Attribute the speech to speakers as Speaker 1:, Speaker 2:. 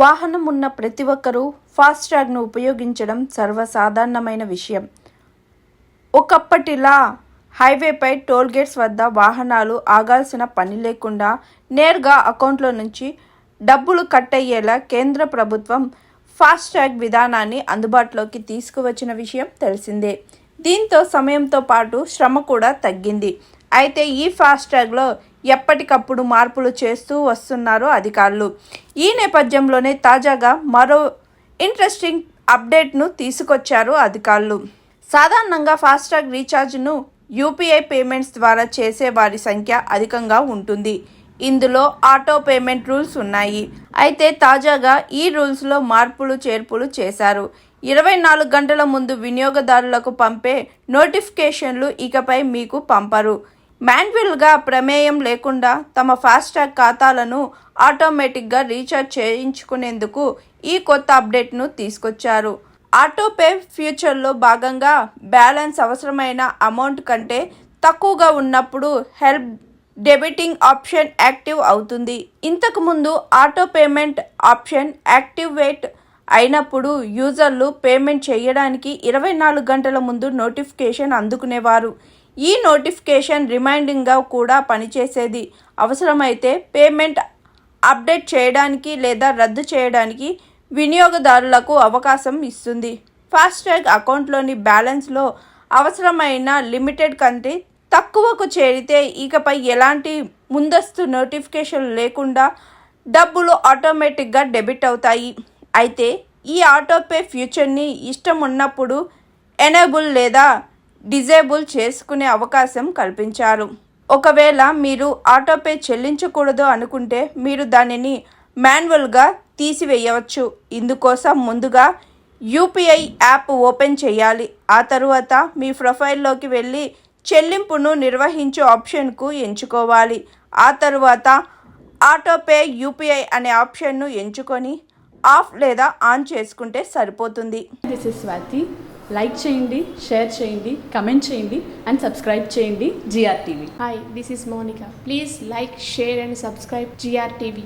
Speaker 1: వాహనం ఉన్న ప్రతి ఒక్కరూ ఫాస్ట్రాగ్ను ఉపయోగించడం సర్వసాధారణమైన విషయం. ఒకప్పటిలా హైవేపై టోల్గేట్స్ వద్ద వాహనాలు ఆగాల్సిన పని లేకుండా నేరుగా అకౌంట్లో నుంచి డబ్బులు కట్ అయ్యేలా కేంద్ర ప్రభుత్వం ఫాస్ట్రాగ్ విధానాన్ని అందుబాటులోకి తీసుకువచ్చిన విషయం తెలిసిందే. దీంతో సమయంతో పాటు శ్రమ కూడా తగ్గింది. అయితే ఈ ఫాస్ట్రాగ్లో ఎప్పటికప్పుడు మార్పులు చేస్తూ వస్తున్నారు అధికారులు. ఈ నేపథ్యంలోనే తాజాగా మరో ఇంట్రెస్టింగ్ అప్డేట్ను తీసుకొచ్చారు అధికారులు. సాధారణంగా ఫాస్ట్రాగ్ రీఛార్జ్ను యూపీఐ పేమెంట్స్ ద్వారా చేసే వారి సంఖ్య అధికంగా ఉంటుంది. ఇందులో ఆటో పేమెంట్ రూల్స్ ఉన్నాయి. అయితే తాజాగా ఈ రూల్స్లో మార్పులు చేర్పులు చేశారు. 24 గంటల ముందు వినియోగదారులకు పంపే నోటిఫికేషన్లు ఇకపై మీకు పంపరు. మాన్యువల్గా ప్రమేయం లేకుండా తమ ఫాస్ట్రాగ్ ఖాతాలను ఆటోమేటిక్గా రీఛార్జ్ చేయించుకునేందుకు ఈ కొత్త అప్డేట్ను తీసుకొచ్చారు. ఆటోపే ఫ్యూచర్లో భాగంగా బ్యాలెన్స్ అవసరమైన అమౌంట్ కంటే తక్కువగా ఉన్నప్పుడు హెల్ప్ డెబిటింగ్ ఆప్షన్ యాక్టివ్ అవుతుంది. ఇంతకుముందు ఆటో పేమెంట్ ఆప్షన్ యాక్టివేట్ అయినప్పుడు యూజర్లు పేమెంట్ చేయడానికి 24 గంటల ముందు నోటిఫికేషన్ అందుకునేవారు. ఈ నోటిఫికేషన్ రిమైండింగ్గా కూడా పనిచేసేది. అవసరమైతే పేమెంట్ అప్డేట్ చేయడానికి లేదా రద్దు చేయడానికి వినియోగదారులకు అవకాశం ఇస్తుంది. ఫాస్ట్రాగ్ అకౌంట్లోని బ్యాలెన్స్లో అవసరమైన లిమిటెడ్ కంటే తక్కువకు చేరితే ఇకపై ఎలాంటి ముందస్తు నోటిఫికేషన్ లేకుండా డబ్బులు ఆటోమేటిక్గా డెబిట్ అవుతాయి. అయితే ఈ ఆటోపే ఫ్యూచర్ని ఇష్టం ఉన్నప్పుడు ఎనేబుల్ లేదా డిజేబుల్ చేసుకునే అవకాశం కల్పించారు. ఒకవేళ మీరు ఆటోపే చెల్లించకూడదు అనుకుంటే మీరు దానిని మాన్యువల్గా తీసివేయవచ్చు. ఇందుకోసం ముందుగా యూపీఐ యాప్ ఓపెన్ చేయాలి. ఆ తరువాత మీ ప్రొఫైల్లోకి వెళ్ళి చెల్లింపును నిర్వహించే ఆప్షన్కు ఎంచుకోవాలి. ఆ తరువాత ఆటోపే యూపీఐ అనే ఆప్షన్ను ఎంచుకొని ఆఫ్ లేదా ఆన్ చేసుకుంటే సరిపోతుంది.
Speaker 2: This is Swathi. లైక్ చేయండి, షేర్ చేయండి, కమెంట్ చేయండి అండ్ సబ్స్క్రైబ్ చేయండి GR TV.
Speaker 3: Hi, this is Monica. Please like, share and subscribe GR TV.